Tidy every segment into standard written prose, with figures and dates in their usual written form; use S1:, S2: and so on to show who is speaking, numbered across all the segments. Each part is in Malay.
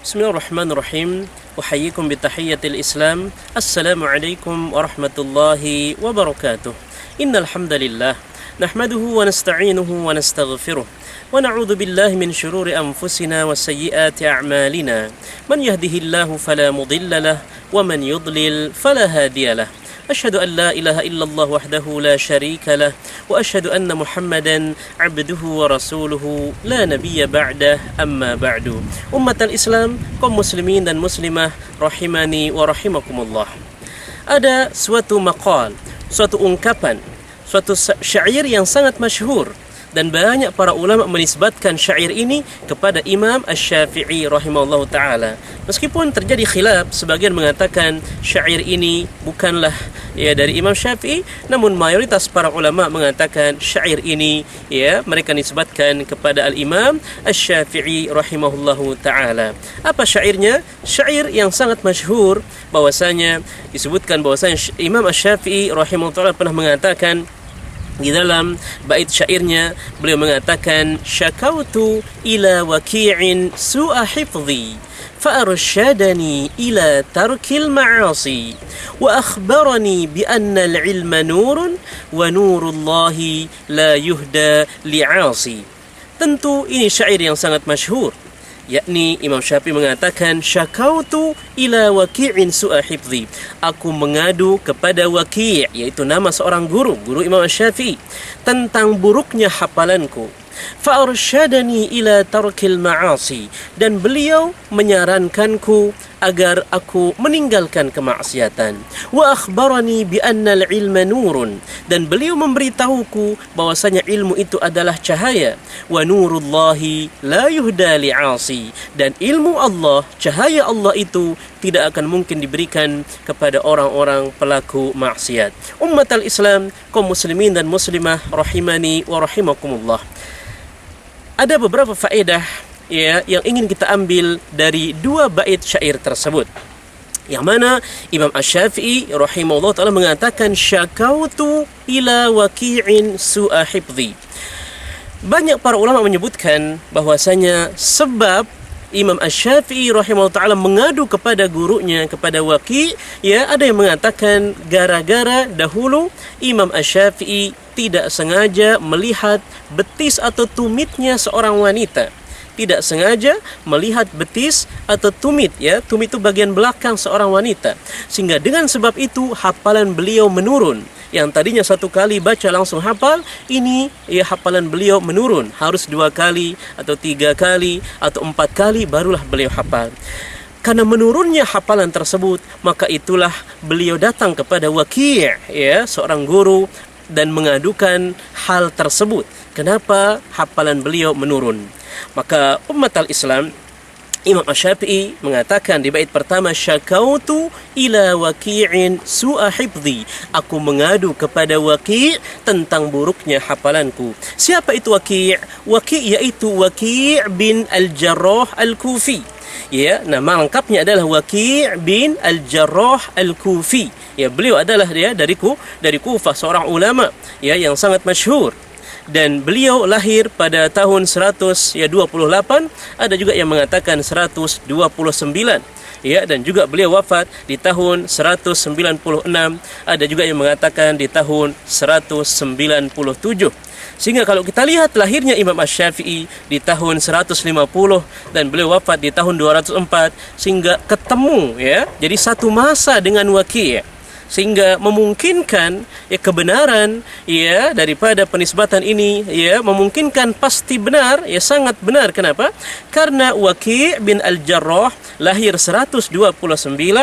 S1: Bismillahirrahmanirrahim. Uhayyikum bitahiyyatil Islam. Assalamualaikum warahmatullahi wabarakatuh. Innal hamdalillah nahmaduhu wa nasta'inuhu wa nastaghfiruh wa na'udzu billahi min shururi anfusina wa sayyiati a'malina. Man yahdihillahu fala mudilla lahu wa man yudlil fala hadiya lahu. أشهد أن لا إله إلا الله وحده لا شريك له وأشهد أن محمدا عبده ورسوله لا نبي بعده أما بعد. أمة الإسلام, kaum muslimin dan muslimah rahimani wa rahimakumullah. Ada suatu maqal, suatu ungkapan, suatu syair yang sangat masyhur dan banyak para ulama menisbatkan syair ini kepada Imam Asy-Syafi'i rahimahullah ta'ala. Meskipun terjadi khilaf, sebagian mengatakan syair ini bukanlah dari Imam Syafi'i, namun mayoritas para ulama mengatakan syair ini mereka nisbatkan kepada Al-Imam Asy-Syafi'i rahimahullah ta'ala. Apa syairnya? Syair yang sangat masyhur, bahwasanya disebutkan bahwasanya Imam Asy-Syafi'i rahimahullah ta'ala pernah mengatakan di dalam bait syairnya, beliau mengatakan, syakautu ila waki'in su'a hifdhi fa'arsyadani ila tarkil ma'asi wa akhbarani bi anna al-ilma nurun wa nurullahi la yuhda li'asi. Tentu ini syair yang sangat masyhur, yakni Imam Syafi'i mengatakan, syakautu ila waki'in su'a hifdhi, aku mengadu kepada Waki', yaitu nama seorang guru Imam Syafi'i, tentang buruknya hafalanku. Fa'arsyadani ila tarkil ma'asi, dan beliau menyarankanku agar aku meninggalkan kemaksiatan. Wa akhbarani bi anna al-ilma nurun, dan beliau memberitahuku bahwasanya ilmu itu adalah cahaya. Wa nurullahi la yuhda li'asi, dan ilmu Allah, cahaya Allah itu tidak akan mungkin diberikan kepada orang-orang pelaku maksiat. Ummatal Islam, kaum muslimin dan muslimah rahimani wa rahimakumullah. Ada beberapa faedah yang ingin kita ambil dari dua bait syair tersebut, yang mana Imam Asy-Syafi'i rahimahullah ta'ala mengatakan, syakautu ila waki'in su'a hifdhi. Banyak para ulama menyebutkan bahwasanya sebab Imam Asy-Syafi'i rahimahullah ta'ala mengadu kepada gurunya, kepada Waki', ada yang mengatakan gara-gara dahulu Imam Asy-Syafi'i tidak sengaja melihat betis atau tumitnya seorang wanita. Tidak sengaja melihat betis atau tumit, tumit itu bagian belakang seorang wanita, sehingga dengan sebab itu hafalan beliau menurun. Yang tadinya satu kali baca langsung hafal, ini hafalan beliau menurun, harus 2 kali atau 3 kali atau 4 kali barulah beliau hafal. Karena menurunnya hafalan tersebut, maka itulah beliau datang kepada Waki', seorang guru, dan mengadukan hal tersebut. Kenapa hafalan beliau menurun? Maka umat al-Islam, Imam Asy-Syafi'i mengatakan di bait pertama, syakautu ila waki'in su'a hifdhi, aku mengadu kepada Waki' tentang buruknya hafalanku. Siapa itu Waki'? Waki' yaitu Waki' bin Al-Jarrah Al-Kufi. Nama lengkapnya adalah Waki' bin Al-Jarrah Al-Kufi. Beliau adalah dari Kufah, seorang ulama yang sangat masyhur. Dan beliau lahir pada tahun 128, ada juga yang mengatakan 129, dan juga beliau wafat di tahun 196, ada juga yang mengatakan di tahun 197. Sehingga kalau kita lihat lahirnya Imam Asy-Syafi'i di tahun 150 dan beliau wafat di tahun 204, sehingga ketemu jadi satu masa dengan Waki', sehingga memungkinkan kebenaran daripada penisbatan ini memungkinkan pasti benar, sangat benar. Kenapa? Karena Waki' bin Al-Jarrah lahir 129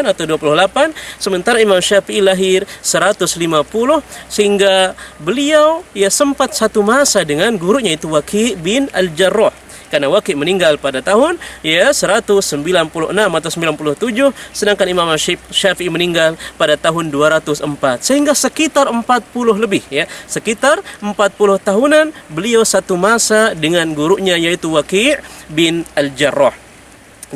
S1: atau 28, sementara Imam Syafi'i lahir 150, sehingga beliau sempat satu masa dengan gurunya itu Waki' bin Al-Jarrah. Karena Waki' meninggal pada tahun 196 atau 97, sedangkan Imam Syafi'i meninggal pada tahun 204, sehingga sekitar 40 lebih, sekitar 40 tahunan beliau satu masa dengan gurunya yaitu Waki' bin Al-Jarrah.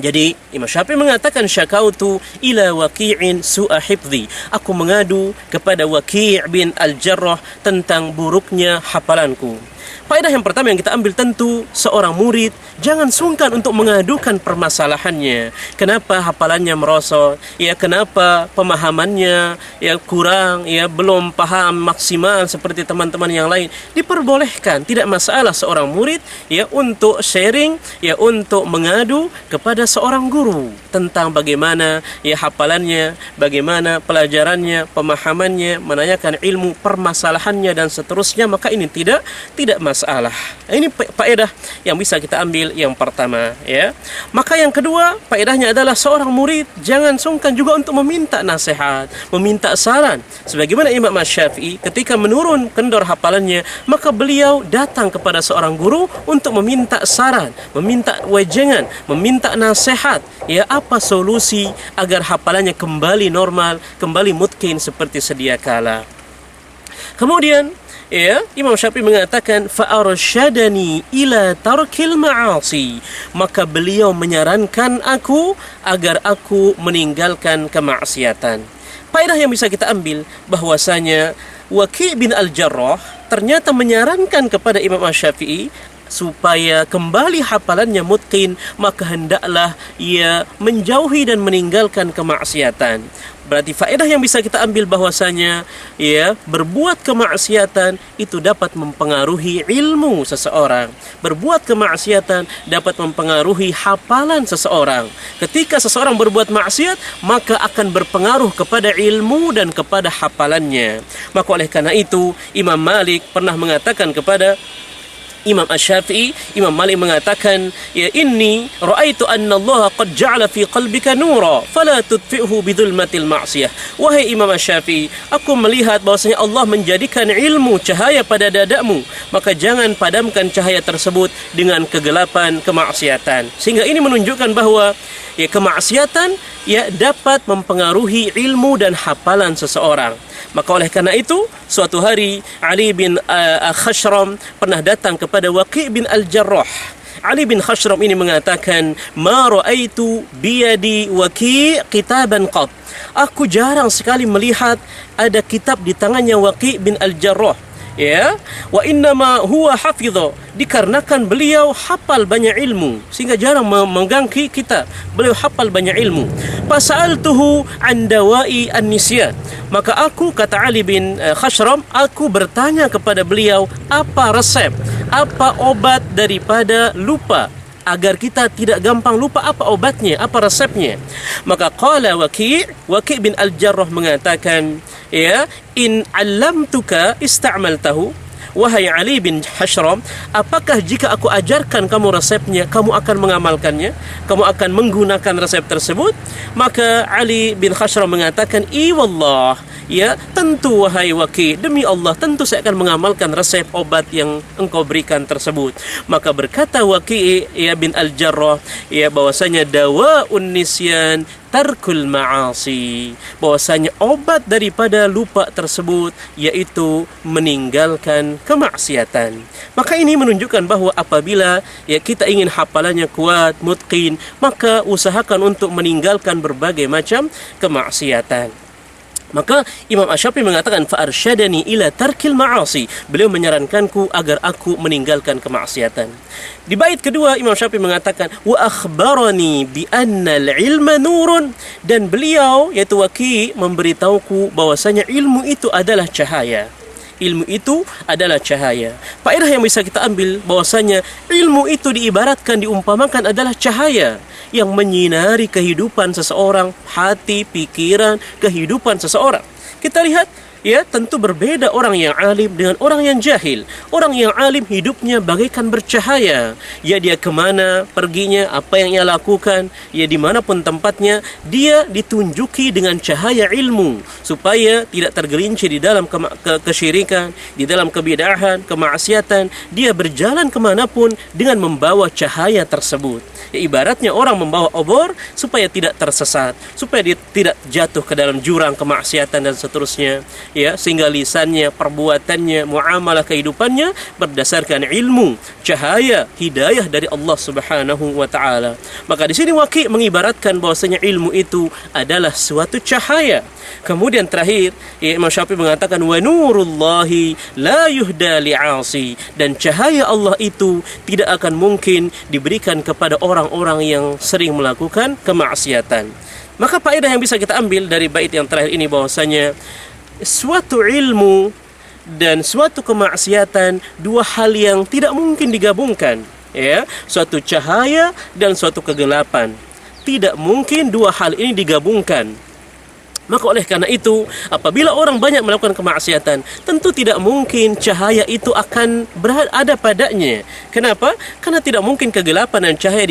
S1: Jadi Imam Syafi'i mengatakan, syakautu ila waki'in su'a hifdhi, aku mengadu kepada Waki' bin Al-Jarrah tentang buruknya hafalanku. Faedah yang pertama yang kita ambil, tentu seorang murid jangan sungkan untuk mengadukan permasalahannya. Kenapa hafalannya merosot? Ya, kenapa pemahamannya ya kurang, ya belum paham maksimal seperti teman-teman yang lain. Diperbolehkan, tidak masalah seorang murid ya untuk sharing, ya untuk mengadu kepada seorang guru tentang bagaimana ya hafalannya, bagaimana pelajarannya, pemahamannya, menanyakan ilmu permasalahannya dan seterusnya. Maka ini tidak masalah. Ini faedah yang bisa kita ambil yang pertama, ya. Maka yang kedua, faedahnya adalah seorang murid jangan sungkan juga untuk meminta nasihat, meminta saran. Sebagaimana Imam Asy-Syafi'i ketika menurun kendor hafalannya, maka beliau datang kepada seorang guru untuk meminta saran, meminta wejangan, meminta nasihat, ya apa solusi agar hafalannya kembali normal, kembali mutqin seperti sedia kala. Kemudian ya, Imam Syafi'i mengatakan fa'arsyadani ila tarkil ma'asi, maka beliau menyarankan aku agar aku meninggalkan kemaksiatan. Faedah yang bisa kita ambil bahwasanya Waqi' bin Al-Jarrah ternyata menyarankan kepada Imam Asy-Syafi'i supaya kembali hafalannya mutqin, maka hendaklah ia menjauhi dan meninggalkan kemaksiatan. Berarti faedah yang bisa kita ambil bahwasanya ya berbuat kemaksiatan itu dapat mempengaruhi ilmu seseorang. Berbuat kemaksiatan dapat mempengaruhi hafalan seseorang. Ketika seseorang berbuat maksiat, maka akan berpengaruh kepada ilmu dan kepada hafalannya. Maka oleh karena itu Imam Malik pernah mengatakan kepada Imam Asy-Syafi'i, Imam Malik mengatakan, ya inni ra'aitu anna Allah qad ja'ala fi qalbika nura fala tudfi'hu bidhulmatil ma'siyah. Wahai Imam Asy-Syafi'i, aku melihat bahwasanya Allah menjadikan ilmu cahaya pada dadamu, maka jangan padamkan cahaya tersebut dengan kegelapan kemaksiatan. Sehingga ini menunjukkan bahwa ya kemaksiatan ya dapat mempengaruhi ilmu dan hafalan seseorang. Maka oleh karena itu, suatu hari Ali bin Khashram pernah datang kepada Waqi' bin Al-Jarrah. Ali bin Khashram ini mengatakan, "Ma ra'aitu biyadi Waqi' kitaban qat." Aku jarang sekali melihat ada kitab di tangannya Waqi' bin Al-Jarrah. Ya, wa innama huwa hafidha, dikarenakan beliau hafal banyak ilmu sehingga jarang memegang kitab. Beliau hafal banyak ilmu. Fasa'altuhu an dawa'i an-nisyan. Maka aku, kata Ali bin Khashram, aku bertanya kepada beliau apa resep, apa obat daripada lupa, agar kita tidak gampang lupa. Apa obatnya, apa resepnya? Maka qala Waqi' bin Al-Jarrah mengatakan, ya, in 'allamtuka ista'maltahu. Wahai Ali bin Khashram, apakah jika aku ajarkan kamu resepnya, kamu akan mengamalkannya? Kamu akan menggunakan resep tersebut? Maka Ali bin Khashram mengatakan, "I wallah, ya tentu wahai Waqi', demi Allah tentu saya akan mengamalkan resep obat yang engkau berikan tersebut." Maka berkata Waqi' ya bin Al-Jarrah, ya bahwasanya dawa'un nisyan tarkul ma'asi, bahwasanya obat daripada lupa tersebut yaitu meninggalkan kemaksiatan. Maka ini menunjukkan bahwa apabila ya kita ingin hafalannya kuat, mutqin, maka usahakan untuk meninggalkan berbagai macam kemaksiatan. Maka Imam Asy-Syafi'i mengatakan fa'arsyadani ila tarkil ma'asi, beliau menyarankanku agar aku meninggalkan kemaksiatan. Di bait kedua Imam Syafi'i mengatakan wa akhbarani bi anna al-ilma nurun, dan beliau yaitu Waqi' memberitahuku bahwasanya ilmu itu adalah cahaya. Ilmu itu adalah cahaya. Faedah yang bisa kita ambil bahwasanya ilmu itu diibaratkan, diumpamakan adalah cahaya yang menyinari kehidupan seseorang, hati, pikiran, kehidupan seseorang. Kita lihat ya, tentu berbeda orang yang alim dengan orang yang jahil. Orang yang alim hidupnya bagaikan bercahaya. Ya dia kemana perginya, apa yang ia lakukan, ya dimanapun tempatnya, dia ditunjuki dengan cahaya ilmu supaya tidak tergelincir di dalam kesyirikan, di dalam kebidahan, kemaksiatan. Dia berjalan kemanapun dengan membawa cahaya tersebut. Ya, ibaratnya orang membawa obor supaya tidak tersesat, supaya dia tidak jatuh ke dalam jurang kemaksiatan dan seterusnya. ya, sehingga lisannya, perbuatannya, muamalah kehidupannya berdasarkan ilmu, cahaya, hidayah dari Allah Subhanahu wa taala. Maka di sini Waqi' mengibaratkan bahwasanya ilmu itu adalah suatu cahaya. Kemudian terakhir, ya, Imam Syafi'i mengatakan wa nurullahi la yuhda li'asi, dan cahaya Allah itu tidak akan mungkin diberikan kepada orang-orang yang sering melakukan kemaksiatan. Maka faedah yang bisa kita ambil dari bait yang terakhir ini bahwasanya suatu ilmu dan suatu kemaksiatan dua hal yang tidak mungkin digabungkan, ya, suatu cahaya dan suatu kegelapan. Tidak mungkin dua hal ini digabungkan. Maka oleh karena itu, apabila orang banyak melakukan kemaksiatan, tentu tidak mungkin cahaya itu akan berada padanya. Kenapa? Karena tidak mungkin kegelapan dan cahaya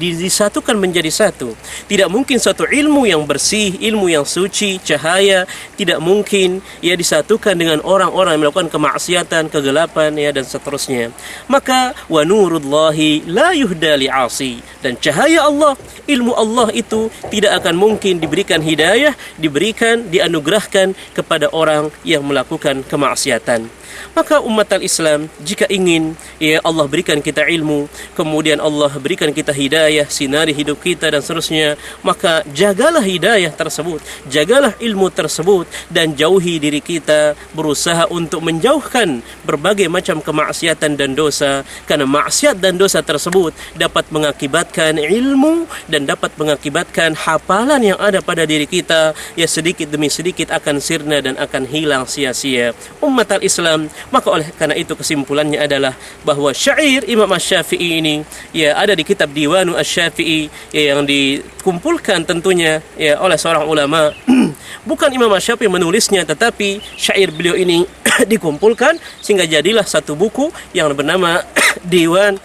S1: disatukan menjadi satu. Tidak mungkin suatu ilmu yang bersih, ilmu yang suci, cahaya, tidak mungkin ia disatukan dengan orang-orang yang melakukan kemaksiatan, kegelapan, ya, dan seterusnya. Maka wa nurullahi la yuhda li'asi, dan cahaya Allah, ilmu Allah itu tidak akan mungkin diberikan hidayah, diberikan, dianugerahkan kepada orang yang melakukan kemaksiatan. Maka umat al-Islam, jika ingin, ya, Allah berikan kita ilmu, kemudian Allah berikan kita hidayah, sinari hidup kita dan seterusnya, maka jagalah hidayah tersebut, jagalah ilmu tersebut, dan jauhi diri kita, berusaha untuk menjauhkan berbagai macam kemaksiatan dan dosa, karena maksiat dan dosa tersebut dapat mengakibatkan ilmu dan dapat mengakibatkan hafalan yang ada pada diri kita, ya, sedikit demi sedikit akan sirna dan akan hilang sia-sia. Umat al-Islam, maka oleh karena itu kesimpulannya adalah bahwa syair Imam Asy-Syafi'i ini, ya, ada di kitab Diwanu Asy-Syafi'i, ya, yang dikumpulkan tentunya, ya, oleh seorang ulama. Bukan Imam Asy-Syafi'i menulisnya, tetapi syair beliau ini dikumpulkan sehingga jadilah satu buku yang bernama Diwan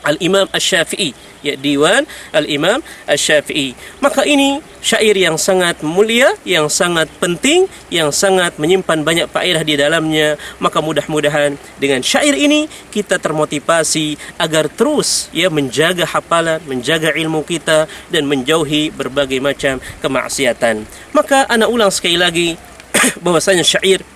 S1: Al-Imam Asy-Syafi'i, ya, Diwan Al-Imam Asy-Syafi'i. Maka ini syair yang sangat mulia, yang sangat penting, yang sangat menyimpan banyak faedah di dalamnya. Maka mudah-mudahan dengan syair ini kita termotivasi agar terus, ya, menjaga hafalan, menjaga ilmu kita, dan menjauhi berbagai macam kemaksiatan. Maka ana ulang sekali lagi bahwasanya syair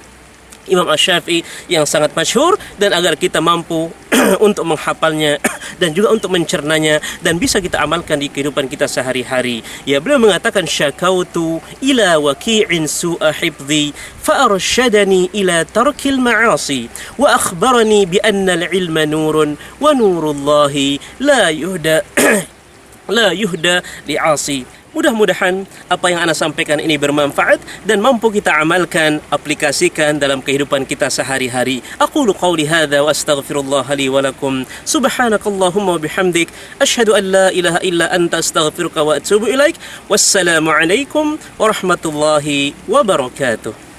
S1: Imam Asy-Syafi'i yang sangat masyhur, dan agar kita mampu untuk menghafalnya dan juga untuk mencernanya dan bisa kita amalkan di kehidupan kita sehari-hari. Ya, beliau mengatakan syakautu ila waqi'in su'a hifdhi fa arsyadani ila tarkil ma'asi wa akhbarani bi anna al-ilma nurun wa nurullahi la yuhda la yuhda li'asi. Mudah-mudahan apa yang ana sampaikan ini bermanfaat dan mampu kita amalkan, aplikasikan dalam kehidupan kita sehari-hari. Aqulu qawli hadza wa astaghfirullah li wa lakum. Subhanakallahumma wa bihamdik, asyhadu an la ilaha illa anta, astaghfiruka wa atubu ilaik. Wassalamu alaikum warahmatullahi wabarakatuh.